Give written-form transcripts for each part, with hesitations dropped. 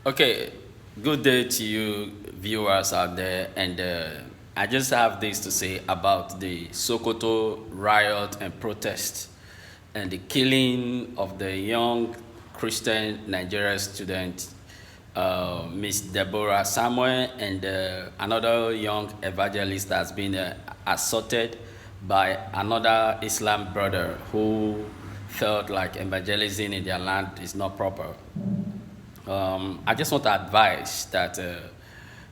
Okay, good day to you viewers out there, and I just have this to say about the Sokoto riot and protest and the killing of the young Christian Nigerian student, Miss Deborah Samuel, and another young evangelist that's been assaulted by another Islam brother who felt like evangelism in their land is not proper. I just want to advise that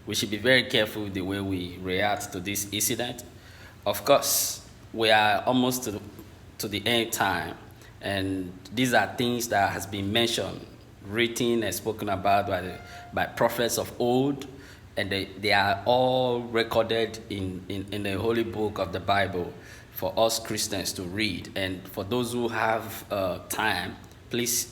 we should be very careful the way we react to this incident. Of course, we are almost to the end time, and these are things that has been mentioned, written, and spoken about by prophets of old, and they are all recorded in the holy book of the Bible for us Christians to read. And for those who have time, please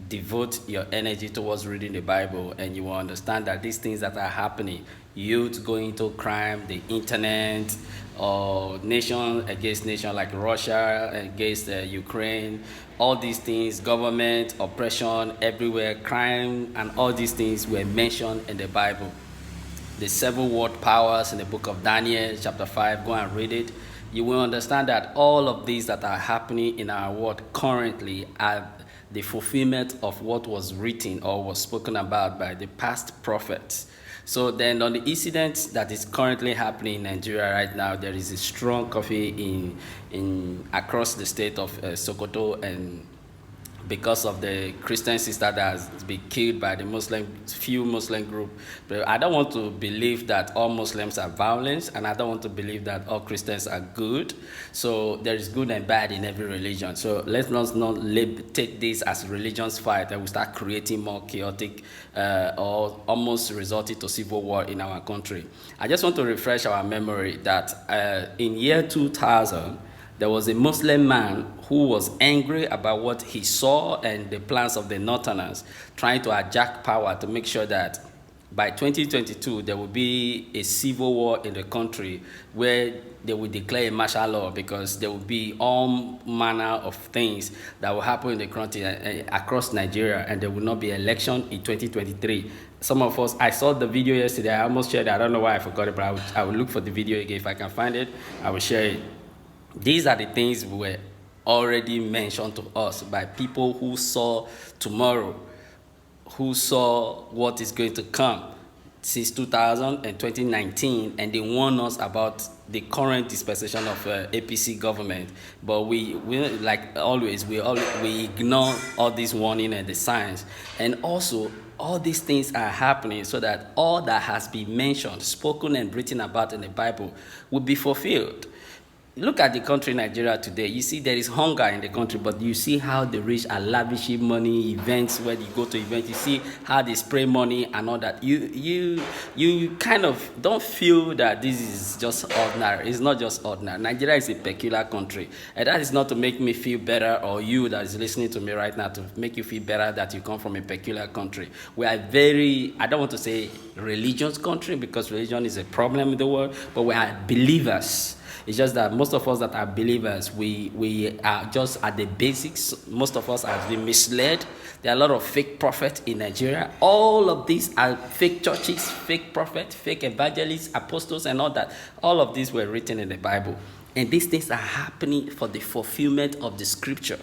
devote your energy towards reading the Bible, and you will understand that these things that are happening, youth going into crime, the internet, or nation against nation like Russia against Ukraine, all these things, government, oppression everywhere, crime, and all these things were mentioned in the Bible. The 7 world powers in the book of Daniel, chapter 5, go and read it. You will understand that all of these that are happening in our world currently are the fulfillment of what was written or was spoken about by the past prophets. So then on the incident that is currently happening in Nigeria right now, there is a strong coffee in across the state of Sokoto, and because of the Christian sister that has been killed by the few Muslim group. But I don't want to believe that all Muslims are violent, and I don't want to believe that all Christians are good. So there is good and bad in every religion. So let's not take this as a religion's fight, and we start creating more chaotic or almost resulting to civil war in our country. I just want to refresh our memory that in year 2000, there was a Muslim man who was angry about what he saw and the plans of the Northerners trying to hijack power to make sure that by 2022 there will be a civil war in the country where they will declare a martial law, because there will be all manner of things that will happen in the country across Nigeria, and there will not be election in 2023. Some of us, I saw the video yesterday, I almost shared it. I don't know why I forgot it, but I will look for the video again. If I can find it, I will share it. These are the things we were already mentioned to us by people who saw tomorrow, who saw what is going to come since 2000 and 2019, and they warn us about the current dispensation of APC government. But we like always, we ignore all this warning and the signs. And also, all these things are happening so that all that has been mentioned, spoken, and written about in the Bible will be fulfilled. Look at the country Nigeria today. You see there is hunger in the country, but you see how the rich are lavishing money, events, where you go to events, you see how they spray money and all that. You kind of don't feel that this is just ordinary. It's not just ordinary. Nigeria is a peculiar country, and that is not to make me feel better, or you that is listening to me right now, to make you feel better that you come from a peculiar country. We are I don't want to say religious country, because religion is a problem in the world, but we are believers. It's just that most of us that are believers, we are just at the basics. Most of us have been misled. There are a lot of fake prophets in Nigeria. All of these are fake churches, fake prophets, fake evangelists, apostles, and all that. All of these were written in the Bible. And these things are happening for the fulfillment of the scripture,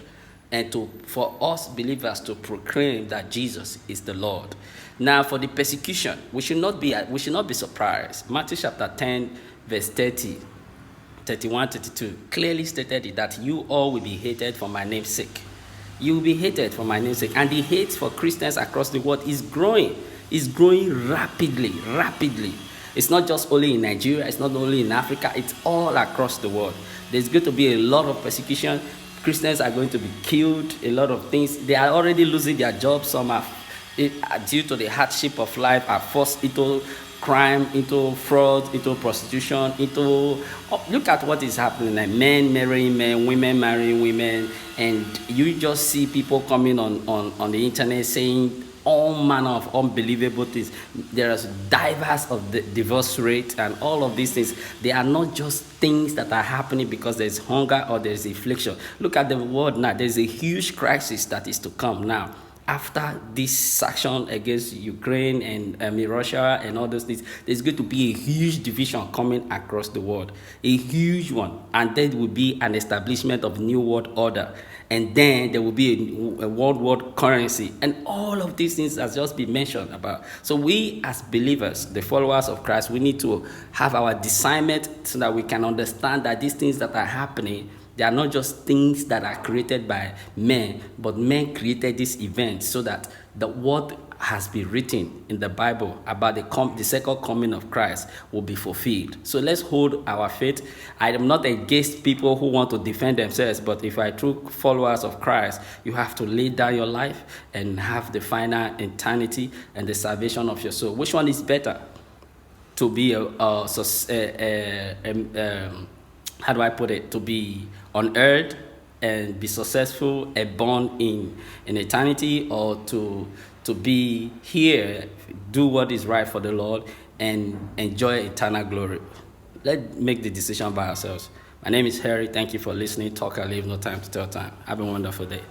and for us believers to proclaim that Jesus is the Lord. Now, for the persecution, we should not be surprised. Matthew chapter 10, verse 31, 32 clearly stated it, that you all will be hated for my name's sake. You will be hated for my name's sake. And the hate for Christians across the world is growing. It's growing rapidly. It's not just only in Nigeria. It's not only in Africa. It's all across the world. There's going to be a lot of persecution. Christians are going to be killed. A lot of things. They are already losing their jobs. Some are, due to the hardship of life, are forced into crime, into fraud, into prostitution, look at what is happening. Like men marrying men, women marrying women, and you just see people coming on the internet saying all manner of unbelievable things. There is diverse of the divorce rate and all of these things. They are not just things that are happening because there's hunger or there's affliction. Look at the world now. There's a huge crisis that is to come now. after this sanction against Ukraine and Russia and all those things, there's going to be a huge division coming across the world, a huge one, and then will be an establishment of new world order, and then there will be a world currency, and all of these things has just been mentioned about. So we as believers, the followers of Christ, we need to have our discernment so that we can understand that these things that are happening, they are not just things that are created by men, but men created this event so that what has been written in the Bible about the second coming of Christ will be fulfilled. So let's hold our faith. I am not against people who want to defend themselves, but if you are true followers of Christ, you have to lay down your life and have the final eternity and the salvation of your soul. Which one is better? To be how do I put it? To be on earth and be successful and born in eternity, or to be here, do what is right for the Lord, and enjoy eternal glory. Let's make the decision by ourselves. My name is Harry. Thank you for listening. Talk and leave no time to tell time. Have a wonderful day.